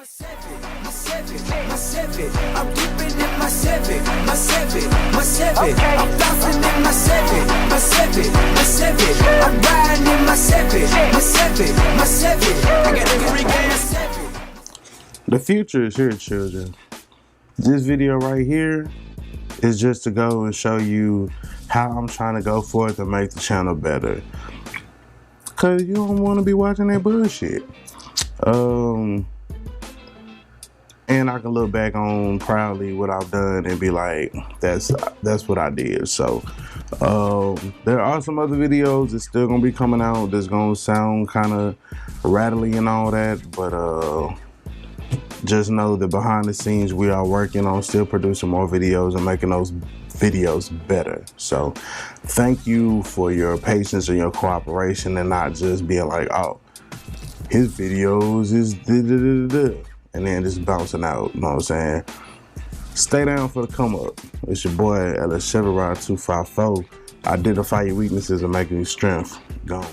I'm dipping in my Civic. I'm bouncing in my Civic. I'm riding in my Civic. I got the Greek ass Civic. The future is here, children. This video right here is just to go and show you how I'm trying to go forth and make the channel better. Cause you don't want to be watching that bullshit. And I can look back on proudly what I've done and be like, that's what I did. So there are some other videos that's still gonna be coming out that's gonna sound kind of rattly and all that, but just know that behind the scenes we are working on still producing more videos and making those videos better. So thank you for your patience and your cooperation and not just being like, oh, his videos is and then just bouncing out, you know what I'm saying? Stay down for the come up. It's your boy, LS Chevy Ride 254. Identify your weaknesses and make your strength. Gone.